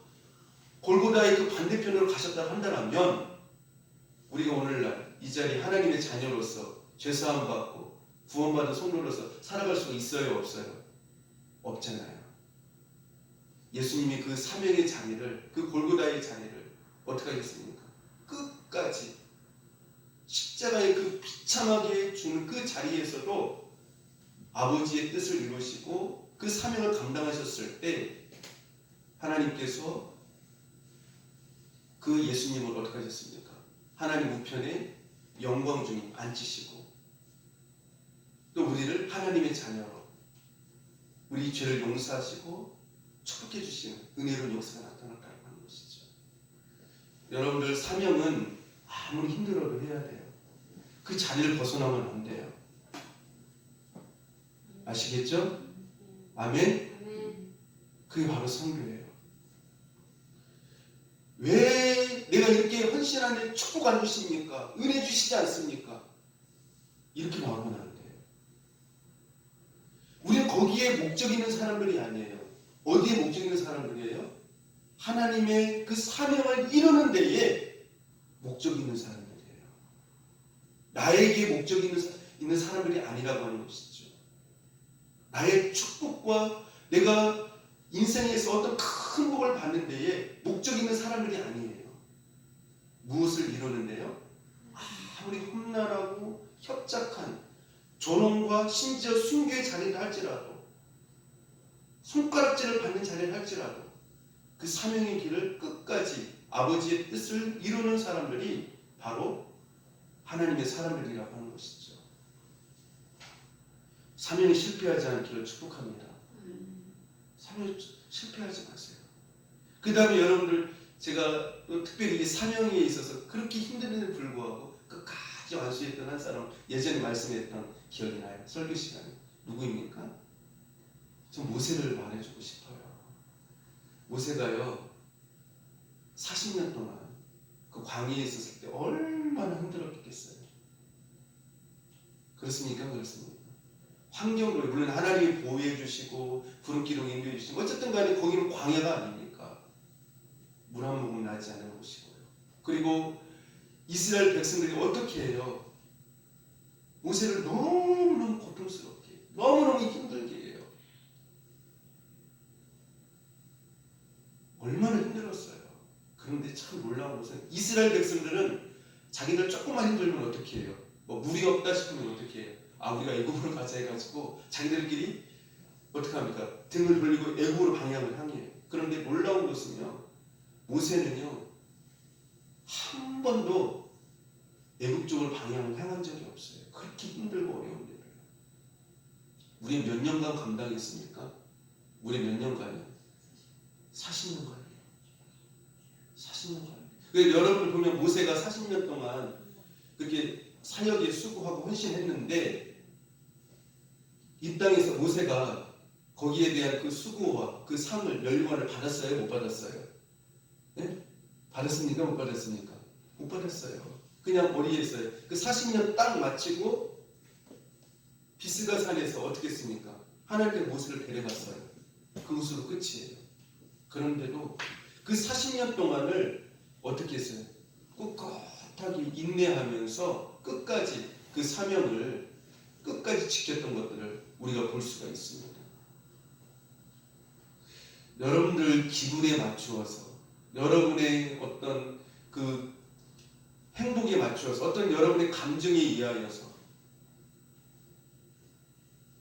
골고다의 그 반대편으로 가셨다고 한다면 우리가 오늘날 이 자리에 하나님의 자녀로서 죄사함 받고 구원받은 성도로서 살아갈 수 있어요? 없어요? 없잖아요. 예수님이 그 사명의 자리를 그 골고다의 자리를 어떻게 하겠습니까? 끝까지 십자가의 그 비참하게 죽는 그 자리에서도 아버지의 뜻을 이루시고 그 사명을 감당하셨을 때 하나님께서 그 예수님을 어떻게 하셨습니까? 하나님 우편에 영광 중에 앉히시고 또 우리를 하나님의 자녀로 우리 죄를 용서하시고 축복해 주시는 은혜로운 역사가 나타났다고 하는 것이죠. 여러분들 사명은 아무리 힘들어도 해야 돼요. 그 자리를 벗어나면 안 돼요. 아시겠죠? 아멘? 그게 바로 성교예요. 왜 내가 이렇게 헌신하는 축복 안 주십니까? 은혜 주시지 않습니까? 이렇게 마음은 안 돼요. 우리는 거기에 목적 있는 사람들이 아니에요. 어디에 목적 있는 사람들이에요? 하나님의 그 사명을 이루는 데에 목적 있는 사람들이에요. 나에게 목적 있는 사람들이 아니라고 하는 것이죠. 나의 축복과 내가 인생에서 어떤 큰 복을 받는 데에 목적 있는 사람들이 아니에요. 무엇을 이루는데요? 아무리 험난하고 협착한 존엄과 심지어 순교의 자리를 할지라도, 손가락질을 받는 자리를 할지라도 그 사명의 길을 끝까지 아버지의 뜻을 이루는 사람들이 바로 하나님의 사람들이라고 하는 것이죠. 사명이 실패하지 않기를 축복합니다. 사명이 실패하지 마세요. 그 다음에 여러분들, 제가 특별히 이 사명에 있어서 그렇게 힘든데도 불구하고 끝까지 완수했던 한 사람, 예전에 말씀했던 기억이 나요. 설교 시간에. 누구입니까? 전 모세를 말해주고 싶어요. 모세가요 40년 동안 그 광야에 있었을 때 얼마나 힘들었겠어요. 그렇습니까? 그렇습니까? 환경으로, 물론 하나님이 보호해 주시고 구름기둥 인도해 주시고 어쨌든 간에 거기는 광야가 아닙니까? 물 한 모금 나지 않은 곳이고요. 그리고 이스라엘 백성들이 어떻게 해요? 모세를 너무너무 고통스럽게, 너무너무 힘들게 해요. 얼마나 힘들었어요. 그런데 참 놀라운 것은 이스라엘 백성들은 자기들 조금만 힘들면 어떻게 해요? 뭐 물이 없다 싶으면 어떻게 해요? 우리가 애굽으로 가자 해가지고 자기들끼리 어떻게 합니까? 등을 돌리고 애굽으로 방향을 향해요. 그런데 놀라운 것은요, 모세는요 한 번도 애굽 쪽을 방향을 향한 적이 없어요. 그렇게 힘들고 어려운 일을. 우리 몇 년간 감당했습니까? 우리 몇 년간이요? 40년간이에요. 40년간. 그래서 여러분들 보면 모세가 40년 동안 그렇게 사역에 수고하고 헌신했는데, 이 땅에서 모세가 거기에 대한 그 수고와 그 상을, 멸류관을 받았어요? 못 받았어요? 네? 받았습니까? 못 받았습니까? 못 받았어요. 그냥 머리에 있어요. 그 40년 딱 마치고 비스가 산에서 어떻게 했습니까? 하나님께 모세를 데려갔어요. 그것으로 끝이에요. 그런데도 그 40년 동안을 어떻게 했어요? 꿋꿋하게 인내하면서 끝까지 그 사명을 끝까지 지켰던 것들을 우리가 볼 수가 있습니다. 여러분들 기분에 맞추어서, 여러분의 어떤 그 행복에 맞추어서, 어떤 여러분의 감정에 의하여서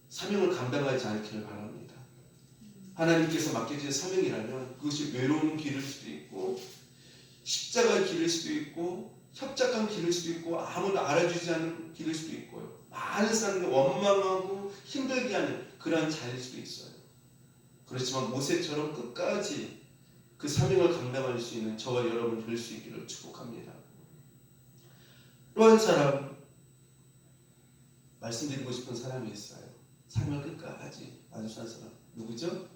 사명을 감당하지 않기를 바랍니다. 하나님께서 맡겨주신 사명이라면 그것이 외로운 길일 수도 있고, 십자가 길일 수도 있고, 협착한 길일 수도 있고, 아무도 알아주지 않는 길일 수도 있고요. 많은 사람들 원망하고 힘들게 하는 그러한 자리일 수도 있어요. 그렇지만 모세처럼 끝까지 그 사명을 감당할 수 있는 저와 여러분 될 수 있기를 축복합니다. 또 한 사람 말씀드리고 싶은 사람이 있어요. 사명을 끝까지 완수한 사람. 누구죠?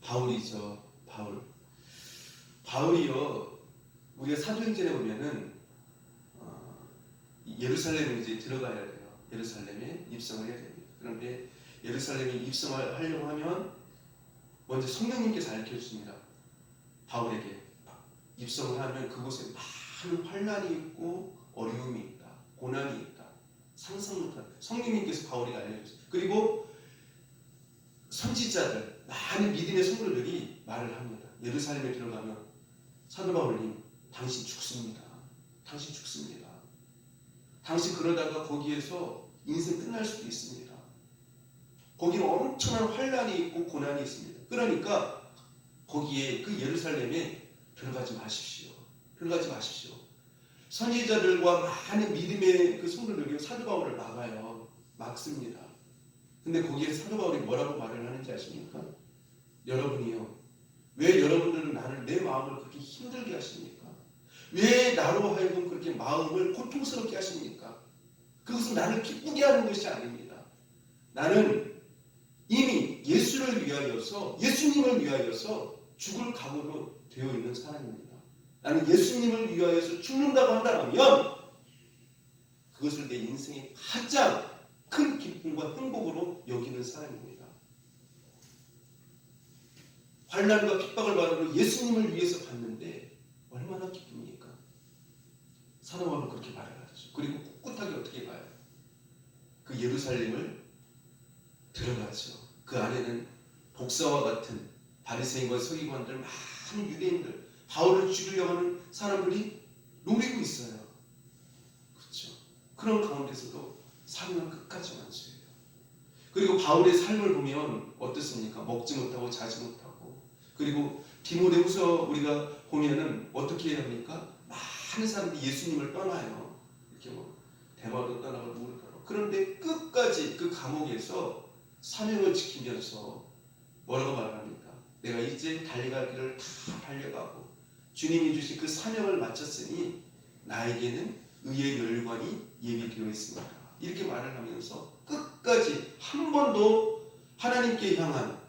바울이죠. 바울이요, 우리가 사도행전에 보면은 예루살렘에 이제 들어가야 돼요. 예루살렘에 입성을 해야 됩니다. 그런데 예루살렘에 입성을 하려고 하면 먼저 성령님께서 알려주십니다. 바울에게 입성을 하면 그곳에 많은 환난이 있고 어려움이 있다, 고난이 있다, 상상 못한, 성령님께서 바울에게 알려주세요. 그리고 선지자들, 많은 믿음의 성도들이 말을 합니다. 예루살렘에 들어가면 사도 바울님, 당신 죽습니다. 당신 죽습니다. 당신 그러다가 거기에서 인생 끝날 수도 있습니다. 거기는 엄청난 환난이 있고 고난이 있습니다. 그러니까 거기에 그 예루살렘에 들어가지 마십시오. 들어가지 마십시오. 선지자들과 많은 믿음의 그 성도들이 사도 바울을 막아요. 막습니다. 근데 거기에 사도 바울이 뭐라고 말을 하는지 아십니까? 여러분이요, 왜 여러분들은 나를, 내 마음을 그렇게 힘들게 하십니까? 왜 나로 하여금 그렇게 마음을 고통스럽게 하십니까? 그것은 나를 기쁘게 하는 것이 아닙니다. 나는 이미 예수를 위하여서, 예수님을 위하여서 죽을 각오로 되어 있는 사람입니다. 나는 예수님을 위하여서 죽는다고 한다면 그것을 내 인생의 가장 큰 기쁨과 행복으로 여기는 사람입니다. 환난과 핍박을 받으러 예수님을 위해서 갔는데 얼마나 기쁩니까? 사도 바울은 그렇게 말을 하죠. 그리고 꿋꿋하게 어떻게 가요? 그 예루살렘을 들어가죠. 그 안에는 복사와 같은 바리새인과 서기관들, 많은 유대인들, 바울을 죽이려고 하는 사람들이 노리고 있어요. 그렇죠? 그런 가운데서도 사명을 끝까지 완수해요. 그리고 바울의 삶을 보면 어떻습니까? 먹지 못하고 자지 못하고, 그리고 디모데후서 우리가 보면은 어떻게 해야 합니까? 많은 사람들이 예수님을 떠나요. 이렇게 뭐 대마도 떠나고 누구를 떠나고. 그런데 끝까지 그 감옥에서 사명을 지키면서 뭐라고 말합니까? 내가 이제 달려갈 길을 다 달려가고 주님이 주신 그 사명을 마쳤으니 나에게는 의의 멸관이 예비되어 있습니다. 이렇게 말을 하면서 끝까지 한 번도 하나님께 향한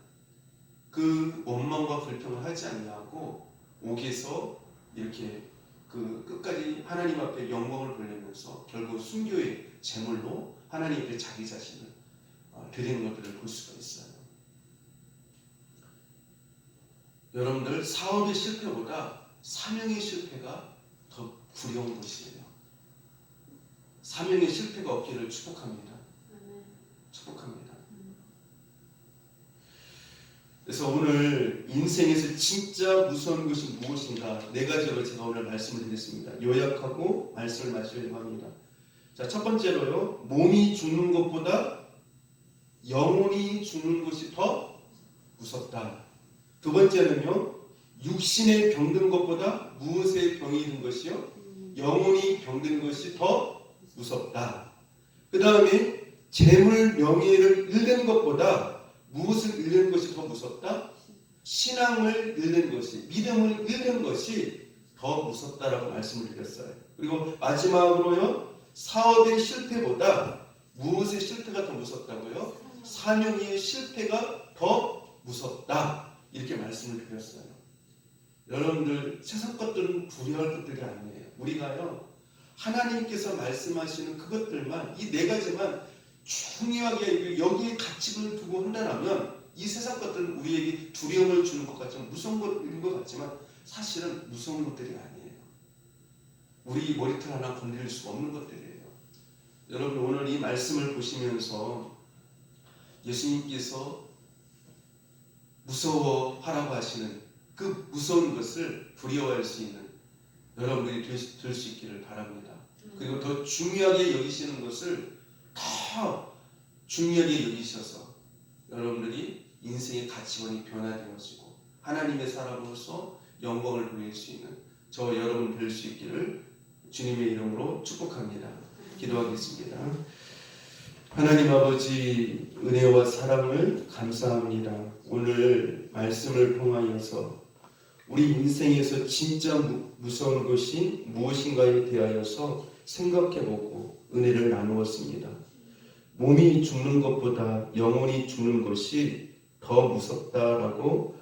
그 원망과 불평을 하지 아니하고 옥에서 이렇게 그 끝까지 하나님 앞에 영광을 돌리면서 결국 순교의 제물로 하나님 앞에 자기 자신을 드리는 것들을 볼 수가 있어요. 여러분들, 사업의 실패보다 사명의 실패가 더 두려운 것이에요. 사명의 실패가 없기를 축복합니다. 축복합니다. 그래서 오늘 인생에서 진짜 무서운 것이 무엇인가 4가지로 제가 오늘 말씀을 드렸습니다. 요약하고 말씀을 마치려고 합니다. 자, 첫 번째로요, 몸이 죽는 것보다 영혼이 죽는 것이 더 무섭다. 두 번째는요, 육신에 병든 것보다 무엇에 병이 든 것이요? 영혼이 병든 것이 더 무섭다. 그 다음에 재물, 명예를 잃는 것보다 무엇을 잃는 것이 더 무섭다? 신앙을 잃는 것이, 믿음을 잃는 것이 더 무섭다라고 말씀을 드렸어요. 그리고 마지막으로요, 사업의 실패보다 무엇의 실패가 더 무섭다고요? 사명의 실패가 더 무섭다. 이렇게 말씀을 드렸어요. 여러분들, 세상 것들은 두려워할 것들이 아니에요. 우리가요, 하나님께서 말씀하시는 그것들만, 이 4가지만 중요하게 여기에 가치를 두고 한다면 이 세상 것들은 우리에게 두려움을 주는 것 같지만, 무서운 것인 것 같지만 사실은 무서운 것들이 아니에요. 우리 머리털 하나 건드릴 수가 없는 것들이에요. 여러분, 오늘 이 말씀을 보시면서 예수님께서 무서워하라고 하시는 그 무서운 것을 두려워할 수 있는 여러분들이 될 수 있기를 바랍니다. 그리고 더 중요하게 여기시는 것을 더 중요하게 여기셔서 여러분들이 인생의 가치관이 변화되어지고 하나님의 사람으로서 영광을 돌릴 수 있는 저 여러분 될 수 있기를 주님의 이름으로 축복합니다. 기도하겠습니다. 하나님 아버지, 은혜와 사랑을 감사합니다. 오늘 말씀을 통하여서 우리 인생에서 진짜 무서운 것이 무엇인가에 대하여서 생각해보고 은혜를 나누었습니다. 몸이 죽는 것보다 영혼이 죽는 것이 더 무섭다라고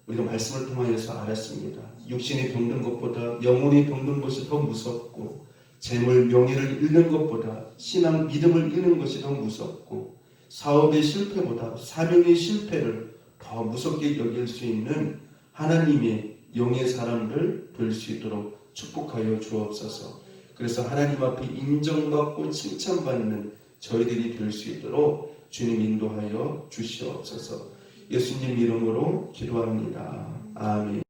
우리가 말씀을 통하여서 알았습니다. 육신이 병든 것보다 영혼이 병든 것이 더 무섭고, 재물, 명예를 잃는 것보다 신앙, 믿음을 잃는 것이 더 무섭고, 사업의 실패보다 사명의 실패를 더 무섭게 여길 수 있는 하나님의 영의 사람들 될 수 있도록 축복하여 주옵소서. 그래서 하나님 앞에 인정받고 칭찬받는 저희들이 될 수 있도록 주님 인도하여 주시옵소서. 예수님 이름으로 기도합니다. 아멘.